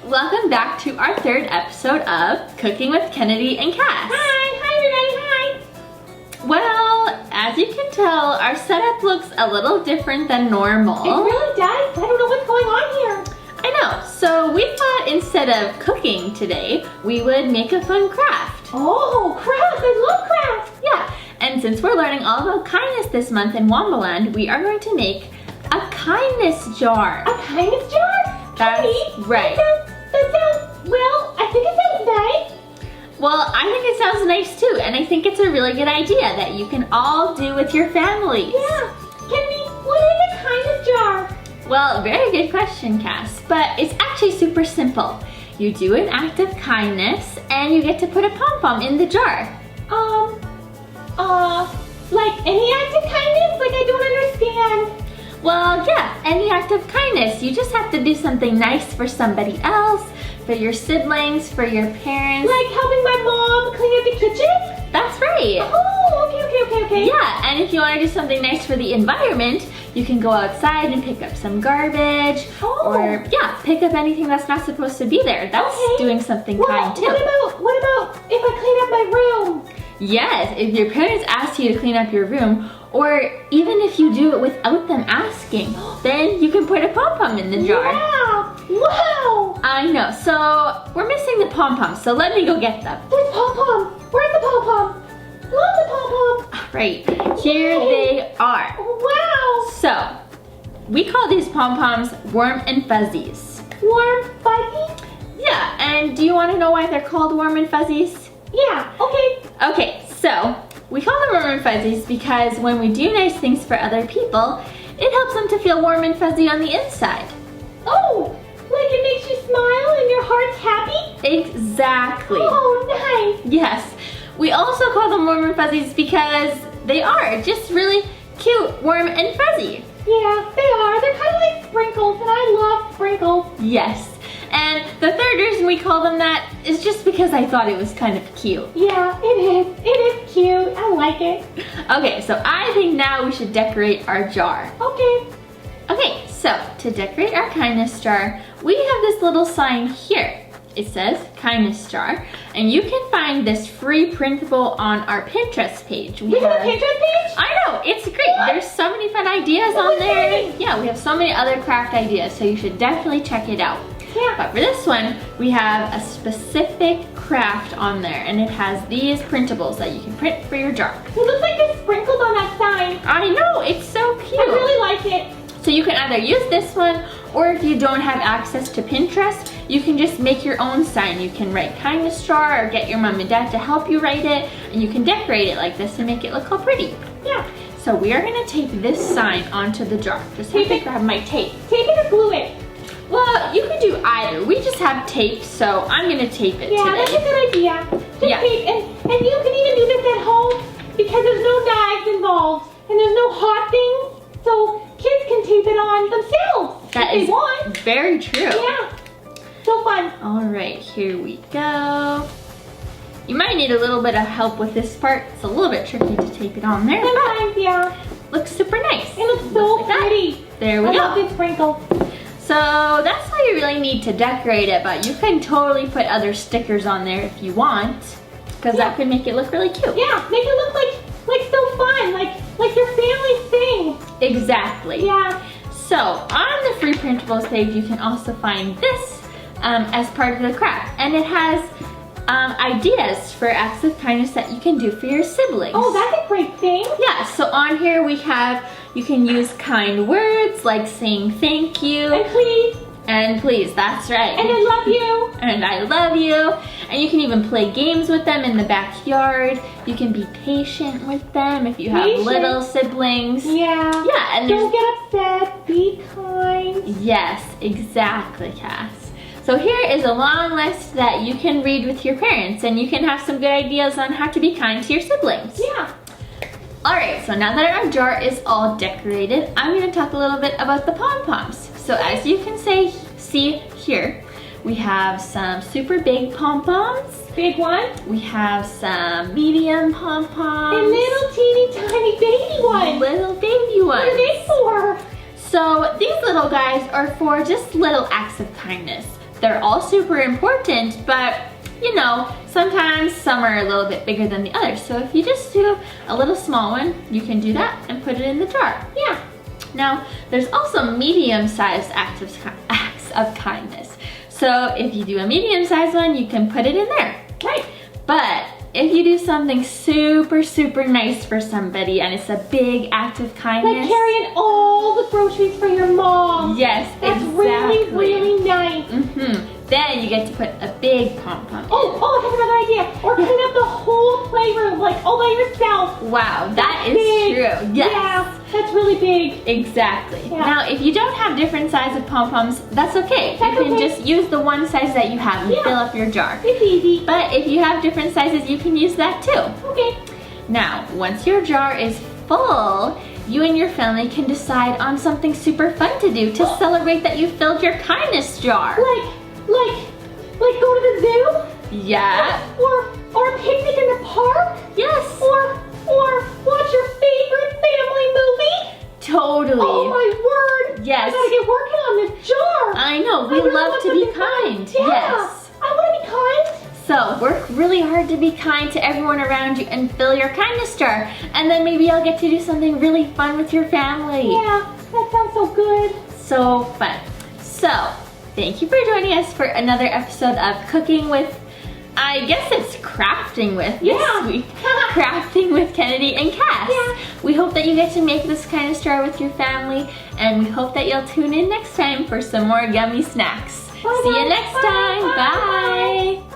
Welcome back to our third episode of Cooking with Kennedy and Cass. Hi everybody, Well, as you can tell, our setup looks a little different than normal. It really does. I don't know what's going on here. I know, so we thought instead of cooking today, we would make a fun craft. Oh, craft, I love craft. Yeah, and since we're learning all about kindness this month in Wombaland, we are going to make a kindness jar. A kindness jar? That's Kennedy, right. That sounds, well, I think it sounds nice. Well, I think it sounds nice too, and I think it's a really good idea that you can all do with your families. Yeah. Kennedy, what is a kindness jar? Well, very good question, Cass, but it's actually super simple. You do an act of kindness, and you get to put a pom-pom in the jar. Like any act of kindness? Like I don't understand. Well, yeah, any act of kindness. You just have to do something nice for somebody else, for your siblings, for your parents. Like helping my mom clean up the kitchen? That's right. Oh, okay. Yeah, and if you want to do something nice for the environment, you can go outside and pick up some garbage. Oh. Or, yeah, pick up anything that's not supposed to be there. That's Okay. doing something Well, kind too. what about if I clean up my room? Yes, if your parents ask you to clean up your room, or even if you do it without them asking, then you can put a pom-pom in the jar. Wow! I know, so we're missing the pom-poms, so let me go get them. There's pom-pom! Where's the pom-pom? Love the pom-pom! Right, here they are. Wow! So, we call these pom-poms warm and fuzzies. Warm, fuzzy? Yeah, and do you want to know why they're called warm and fuzzies? Yeah, okay. Okay, so we call them warm and fuzzies because when we do nice things for other people, it helps them to feel warm and fuzzy on the inside. Oh, like it makes you smile and your heart's happy? Exactly. Oh, nice. Yes. We also call them warm and fuzzies because they are just really cute, warm and fuzzy. Yeah, they are. They're kind of like sprinkles, and I love sprinkles. Yes. And the third reason we call them that is just because I thought it was kind of cute. Yeah, it is. It is cute. I like it. Okay, so I think now we should decorate our jar. Okay. Okay, so to decorate our kindness jar, we have this little sign here. It says kindness jar, and you can find this free printable on our Pinterest page. We have a Pinterest page? I know, it's great. What? There's so many fun ideas Oh, on there. exciting. Yeah, we have so many other craft ideas, so you should definitely check it out. Yeah. But for this one, we have a specific craft on there, and it has these printables that you can print for your jar. It looks like there's sprinkles on that sign. I know, it's so cute. I really like it. So you can either use this one, or if you don't have access to Pinterest, you can just make your own sign. You can write kindness jar or get your mom and dad to help you write it, and you can decorate it like this and make it look all pretty. Yeah. So we are gonna tape this sign onto the jar. Just have to grab my tape. Tape it or glue it? Well, you could do either. We just have tape, so I'm gonna tape it Yeah, that's a today. good idea. Just Yeah. tape, and you can even do this at home because there's no knives involved and there's no hot things, so kids can tape it on themselves That if is they want. very true. Yeah, so fun. All right, here we go. You might need a little bit of help with this part. It's a little bit tricky to tape it on there, but Sometimes, yeah, looks super nice. it looks so like that. pretty. There we I go. love this sprinkle. So that's all you really need to decorate it, but you can totally put other stickers on there if you want, because that could make it look really cute. Yeah, make it look like so fun, like your family thing. Exactly. Yeah. So on the free printables page, you can also find this as part of the craft, and it has ideas for acts of kindness that you can do for your siblings. Oh, that's a great thing. Yeah, so on here we have, you can use kind words like saying thank you. And please. And please, that's right. And I love you. And I love you. And you can even play games with them in the backyard. You can be patient with them if you have Patient. little siblings. Yeah. Yeah, and Don't get upset. Be kind. yes, exactly, Cass. So here is a long list that you can read with your parents, and you can have some good ideas on how to be kind to your siblings. Yeah. Alright, so now that our jar is all decorated, I'm going to talk a little bit about the pom-poms. So as you can see here, we have some super big pom-poms. Big one. We have some medium pom-poms. And little teeny tiny baby ones. Little baby ones. What are they for? So these little guys are for just little acts of kindness. they're all super important, but you know, sometimes some are a little bit bigger than the others. So if you just do a little small one, you can do that and put it in the jar. Yeah. Now, there's also medium-sized acts of kindness. So if you do a medium-sized one, you can put it in there. Right. But if you do something super, super nice for somebody and it's a big act of kindness. Like carrying all the groceries for your mom. Yes, That's exactly. really nice. Then you get to put a big pom-pom. Oh, I have another idea. Or clean up the whole playroom, like all by yourself. Wow, that is Big. true. Yes. Yeah, that's really big. Exactly. Yeah. Now, if you don't have different sizes of pom-poms, that's okay. That's you can okay. just use the one size that you have and Yeah. fill up your jar. It's easy. But if you have different sizes, you can use that too. Okay. Now, once your jar is full, you and your family can decide on something super fun to do to celebrate that you filled your kindness jar. Like go to the zoo? Yeah. Or a picnic in the park? Yes. Or watch your favorite family movie? Totally. Oh my word! Yes. I gotta get working on this jar. I know. We really love want to be something fun. kind. Yeah. Yes. I want to be kind. So work really hard to be kind to everyone around you and fill your kindness jar. And then maybe you'll get to do something really fun with your family. Yeah, that sounds so good. So fun. So thank you for joining us for another episode of Cooking with, I guess it's Crafting with this Yeah. week. Crafting with Kennedy and Cass. Yeah. We hope that you get to make this kind of jar with your family, and we hope that you'll tune in next time for some more yummy snacks. Bye, See you guys. next Bye. time. Bye. Bye.